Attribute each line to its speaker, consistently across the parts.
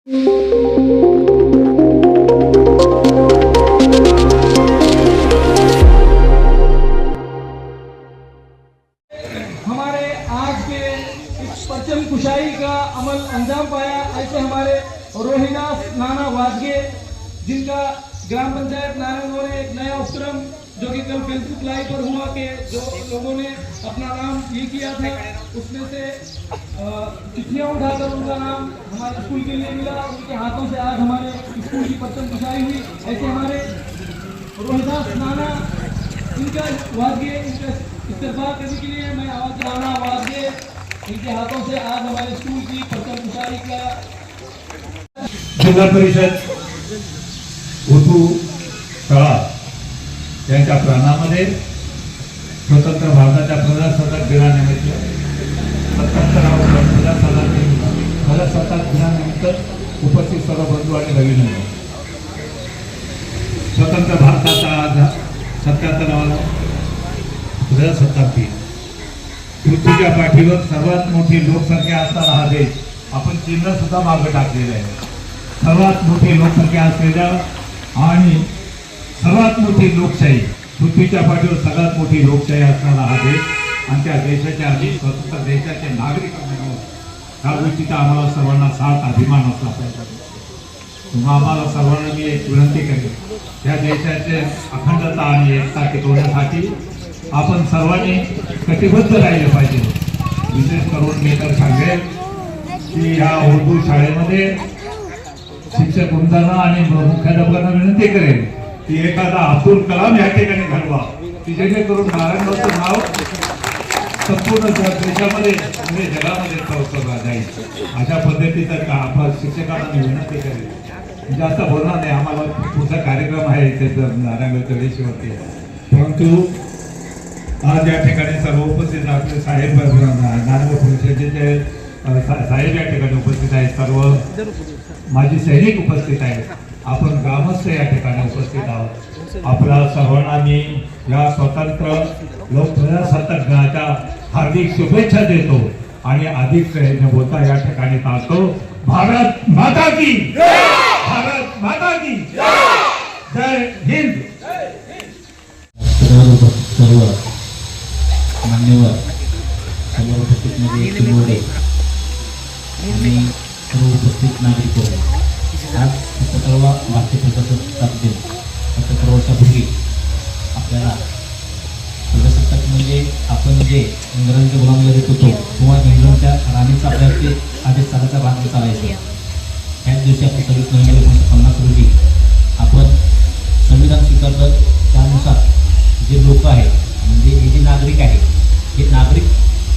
Speaker 1: हमारे आज के इस परचम कुशाई का अमल अंजाम पाया, ऐसे हमारे रोहिदास नाना वाजगे, जिनका ग्राम पंचायत नारायणगढ़ ने एक नया उपक्रम जो कि कल फेसबुक लाइव पर हुआ के जो लोगों ने अपना नाम ये किया था, उसमें से चिट्ठियाँ उठाकर उनका नाम हमारे स्कूल के लिए मिला। उनके हाथों से आज हमारे स्कूल की परचम कुशाई हुई। ऐसे हमारे रोहिदास नाना, इनका वाजगे, इनका इस्तेफा करने के लिए मैं आवाज राणा वाजगे, इनके हाथों से आज हमारे स्कूल की परचम कुशाई का
Speaker 2: जिल्हा परिषद उर्दू शाळा यांच्या प्रांगणामध्ये स्वतंत्र भारताच्या प्रजासत्ताक दिनानिमित्त 77 प्रजासत्ताक दिनानिमित्त उपस्थित सर्व बंधू आणि भगिनींनो, स्वतंत्र भारताचा आज 77वा प्रजासत्ताक दिन। पृथ्वीच्या पाठीवर सर्वात मोठी लोकसंख्या असणारा हा देश, आपण चिन्ह सुद्धा मागे टाकलेलं आहे। सर्वात मोठी लोकसंख्या असलेला आणि सर्वात मोठी लोकशाही, पृथ्वीच्या पाठीवर सगळ्यात मोठी लोकशाही असणारा हा देश आणि त्या देशाच्या आधी स्वतंत्र देशाचे नागरिक म्हणून ह्या गोष्टीचा आम्हाला सर्वांना साथ अभिमान असला पाहिजे। आम्हाला सर्वांना मी एक विनंती करेन, या देशाचे अखंडता आणि एकता टिकवण्यासाठी आपण सर्वांनी कटिबद्ध राहिले पाहिजे। विशेष करून मी तर सांगेन की ह्या उर्दू शाळेमध्ये शिक्षक वृंदांना आणि मुख्याध्यापकांना विनंती करेन की एखादा अब्दुल कलाम या ठिकाणी घडवा, की जेणेकरून नारायणगावचं नाव संपूर्ण देशामध्ये म्हणजे जगामध्ये पोहोचवलं जाईल। अशा पद्धतीचं आपण शिक्षकांना मी विनंती करेन। जास्त बोलणार नाही, आम्हाला पुढचा कार्यक्रम आहे त्याचं नारायणगावच्या देशावरती, परंतु आज या ठिकाणी सर्व उपस्थित आपले साहेब नारायणगाव परिषदेचे साहेब या ठिकाणी उपस्थित आहेत, सर्व माजी सैनिक उपस्थित आहेत, आपण ग्रामस्थ या ठिकाणी उपस्थित आहोत। आपल्या सर्वांना मी या स्वतंत्र प्रजासत्ताक दिनाच्या हार्दिक शुभेच्छा देतो आणि अधिक न बोलता या ठिकाणी टाळतो। भारत माता की जय, भारत माता की जय हिंद।
Speaker 3: सर्व मान्यवर, सर्व उपस्थित मध्ये किंबोडे आणि सर्व उपस्थित नागरिक, आज 77वा भारतीय प्रजासत्ताक दिन। 77 वर्षापूर्वी आपल्याला प्रजासत्ताक म्हणजे आपण जे इंग्रजांच्या गुलामीला देत होतो किंवा इंग्रजांच्या राणीचा आपल्यावरती आदेश चालायचा, भाग चालायचा, त्याच दिवशी आपण 26 नोव्हेंबर 1950 रोजी आपण संविधान स्वीकारलं। त्यानुसार जे लोक आहेत म्हणजे हे जे नागरिक आहेत, हे नागरिक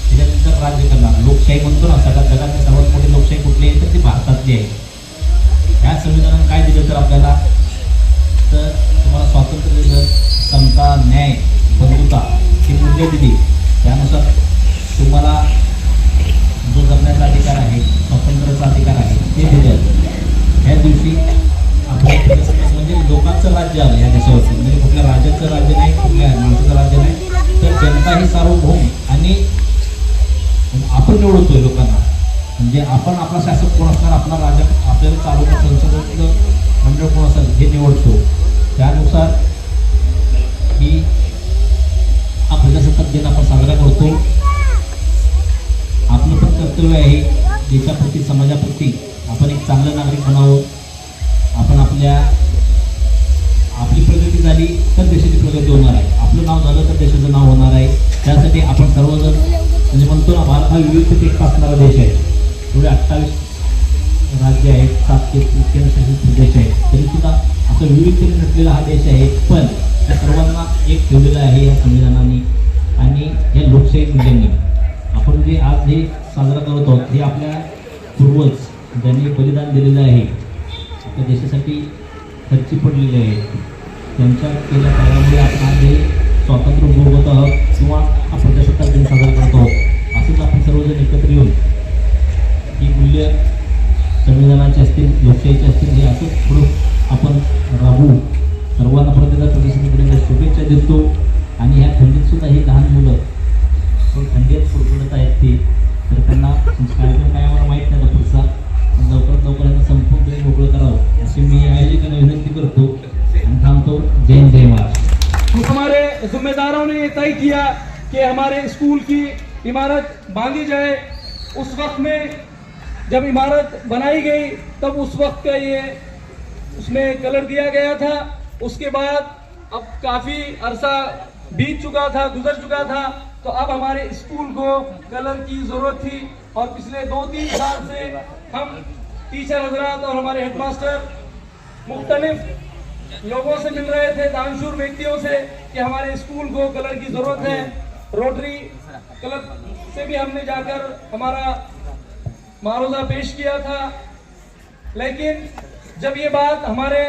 Speaker 3: त्याच्यानंतर राज्य करणार लोकशाही म्हणतो ना, सगळ्यात जगातली सर्वात मोठी लोकशाही कुठली आहे तर ती भारतातली आहे। ह्या संविधानानं काय दिलं तर आपल्याला, तर तुम्हाला स्वातंत्र्य दिलं, समता, न्याय, बंधुता ही मूल्य दिली। त्यानुसार तुम्हाला जो जगण्याचा अधिकार आहे, स्वातंत्र्याचा अधिकार आहे ते दिलं। ह्या दिवशी आपल्या म्हणजे लोकांचं राज्य आलं या देशावरती, म्हणजे कुठल्या राज्याचं राज्य नाही, कुठल्या माणसाचं राज्य नाही, तर जनता ही सार्वभौम आणि आपण निवडतोय लोकांना। म्हणजे आपण आपला शासक कोण असणार, आपला राजा आपल्याला चालवणार, संसदेतलं मंडळ कोण असेल हे निवडतो। त्यानुसार ही हा प्रजासत्ताक दिन आपण साजरा करतो। आपलं पण कर्तव्य आहे देशाप्रती, समाजाप्रती आपण एक चांगलं नागरिक बनावं। आपण आपली प्रगती झाली तर देशाची प्रगती होणार आहे, आपलं नाव झालं तर देशाचं नाव होणार आहे। त्यासाठी आपण सर्वजण म्हणजे म्हणतो ना, भारत हा विविधतेत असणारा देश आहे। एवढे 28 राज्य आहेत, 7 केंद्रशासित प्रदेश आहेत, तरी सुद्धा असं विविधतेने नटलेला हा देश आहे, पण त्या सर्वांना एक ठेवलेलं आहे या संविधानाने आणि या लोकशाही मूल्यांनी। आपण जे आज हे साजरा करत आहोत हे आपल्या पूर्वज ज्यांनी बलिदान दिलेलं आहे, आपल्या देशासाठी खर्ची पडलेले आहेत, त्यांच्या केल्या कार्यामुळे आपण आज हे स्वातंत्र्य भोगत आहोत किंवा हा प्रजासत्ताक दिन साजरा करत आहोत। असंच आपण सर्वजण एकत्र येऊन ही मूल्य संविधानाचे असतील, लोकशाहीचे असतील, हे असंच पुढं आपण राबवू। सर्वांना प्रजासत्ताक शुभेच्छा देतो। आणि ह्या थंडीत सुद्धा ही लहान मुलं थंडीत फुडफुडत आहेत ते, तर त्यांना कार्यक्रम काय आम्हाला माहीत नाही पुढचा, पण लवकरात लवकर संपूर्ण अशी मी आयोजकांना विनंती करतो आणि थांबतो. जय जय महाराष्ट्र.
Speaker 1: हमारे जिम्मेदारों ने ये तय किया कि हमारे स्कूल की इमारत बांधी जाए. उस वक्त में जब इमारत बनाई गई तब उस वक्त का ये उसमें कलर दिया गया था. उसके बाद अब काफी अरसा बीत चुका था, गुजर चुका था, तो अब हमारे स्कूल को कलर की जरूरत थी. और पिछले 2-3 साल से हम टीचर हजरात और हमारे हेडमास्टर मुख्तलिफ लोगों से मिल रहे थे, दानशूर व्यक्तियों से, कि हमारे स्कूल को कलर की जरूरत है. रोटरी क्लब से भी हमने जाकर हमारा मारूजा पेश किया था. लेकिन जब ये बात हमारे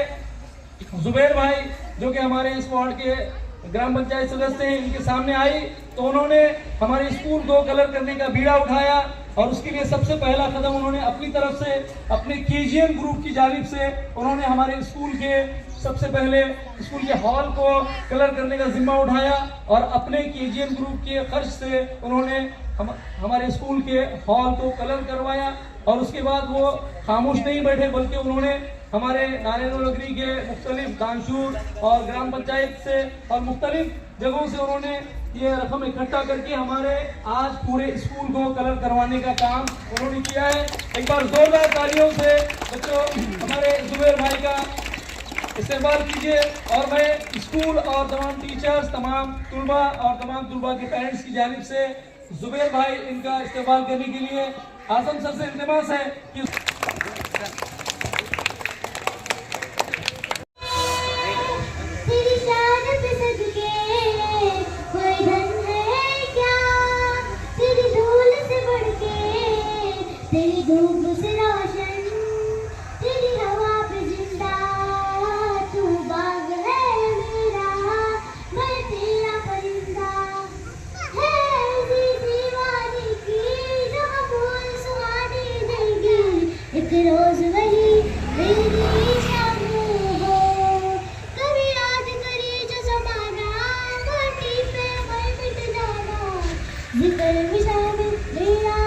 Speaker 1: जुबैर भाई जो कि हमारे इस वार्ड के ग्राम पंचायत सदस्य हैं, इनके सामने आई, तो उन्होंने हमारे स्कूल को कलर करने का बीड़ा उठाया. और उसके लिए सबसे पहला कदम उन्होंने अपनी तरफ से, अपने केजीएन ग्रुप की जानिब से उन्होंने हमारे स्कूल के सबसे पहले स्कूल के हॉल को कलर करने का जिम्मा उठाया. और अपने केजीएन ग्रुप के खर्च से उन्होंने हमारे स्कूल के हॉल को कलर करवाया. और उसके बाद वो खामोश नहीं बैठे, बल्कि उन्होंने हमारे नारायण नगरी के मुख्तलिफ दानशूर और ग्राम पंचायत से और मुख्तलिफ जगहों से उन्होंने ये रकम इकट्ठा करके हमारे आज पूरे स्कूल को कलर करवाने का काम उन्होंने किया है. एक बार जोरदार तालियों से बच्चों हमारे जुबैर भाई का इस्तेमाल कीजिए. और मैं स्कूल और तमाम टीचर्स, तमाम तुलबा और तमाम तुलबा के पेरेंट्स की जानिब से जुबैर भाई इनका इस्तेमाल करने के लिए आजम सर से इल्तिमास है कि
Speaker 4: तेरी धूप से रोशन, तेरी हवा पे जिंदा, तू बाग है मेरा, मैं तेरा परिंदा. है ऐसी दीवानी की जो फूल सुहानी देगी, एक रोज वही मेरी शाम हो. कभी याद करी जो जमाना, माटी पे मैं मिट जाना, जिक्र में शामिल मेरा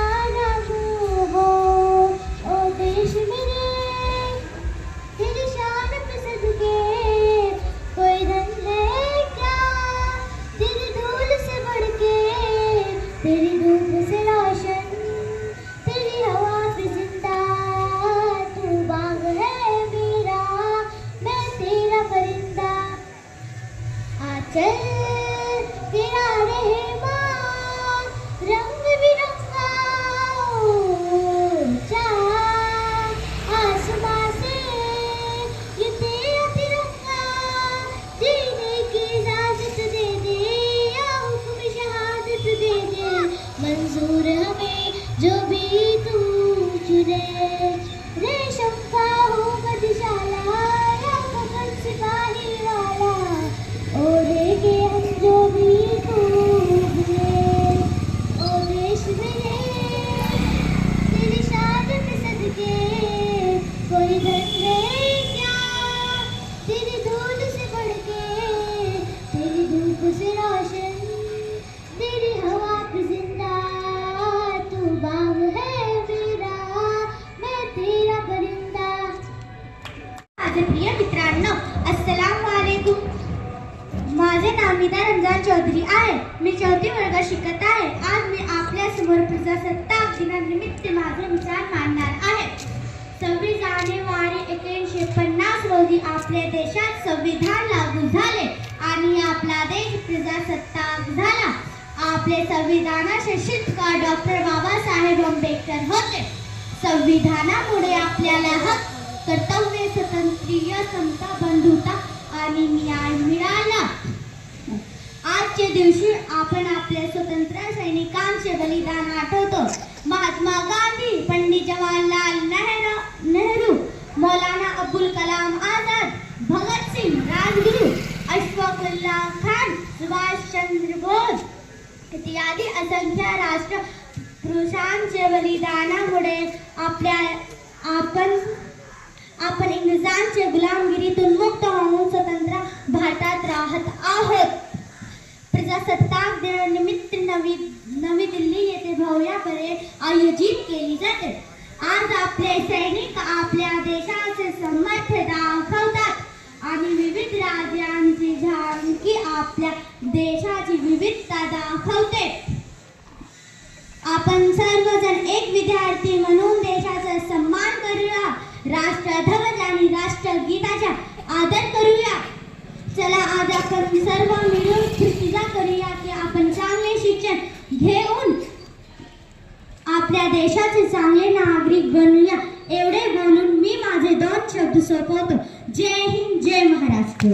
Speaker 4: तेरी धूप से रोशन, तेरी हवा पे जिंदा, तू बाग है मेरा, मैं तेरा परिंदा. आंचल तेरा रहमान रंग बिरंगा, ऊंचा आसमां से ये तेरा तिरंगा, जीने की इजाजत दे दे या हुक्म शहादत दे दे, मंजूर हमें जो भी तू चुने. रेशम का हो मधुशाला या कफन सिपाही वाला, ओढ़ेंगे हम जो भी तू बोले. ओ देश मेरे तेरी शान में सदके, कोई धन नहीं क्या तेरी धूल से बढ़ के, तेरी धूप से रोशन, तेरी हवा पे जिंदा, तू बाग है मेरा, मैं तेरा परिंदा. माझे प्रिय मित्रांनो, अस्सलाम वालेकुम. माझे नाव मीना रमजान चौधरी आहे. मी 4थी वर्गात शिकत आहे. आज मी आपल्या समोर प्रजासत्ताक दिनानिमित्त माझे विचार मांडणार आहे. 26 जानेवारी 1950 रोजी आपल्या देशात संविधान लागू झाले आणि आपला देश प्रजासत्ताक झाला. आपले संविधानाचे शिल्पकार डॉक्टर बाबासाहेब आंबेडकर होते. संविधानामुळे आपल्याला हक्क, कर्तव्य, स्वातंत्र्य, समता, बंधुता आणि न्याय मिळाला. आजच्या दिवशी आपण आपल्या स्वतंत्र सैनिकांचे बलिदान आठवतो. महात्मा गांधी, पंडित जवाहरलाल नेहरू, मौलाना अब्दुल कलाम आझाद, भगतसिंग, राजगुरू, अशफाकुल्लाह खान, सुभाष चंद्र बोस इत्यादी असंख्य राष्ट्रपुरुषांच्या बलिदानामुळे आपण इंग्रजांच्या गुलामगिरीतून मुक्त होऊन स्वतंत्र भारतात राहत आहोत. प्रजासत्ताक दिनानिमित्त नवी दिल्ली येथे भव्य परेड आयोजित केली जाते. आज आपले सैनिक आपल्या देशाचे समर्थ दाखवतात आणि विविध राज्यांची झांकी आपल्या देशाची विविधता दाखवते. आपण सर्वजण एक विद्यार्थी म्हणून देशाचा सन्मान करूया, राष्ट्रध्वज आणि राष्ट्रगीताचा आदर करूया. चला आज आपण सर्व मिळून प्रतिज्ञा करूया की आपण चांगले शिक्षण घेऊन आपल्या देशाचे चांगले नागरिक बनूया. एवढे बोलून मी माझे 2 शब्द सोपवतो. जय हिंद, जय महाराष्ट्र.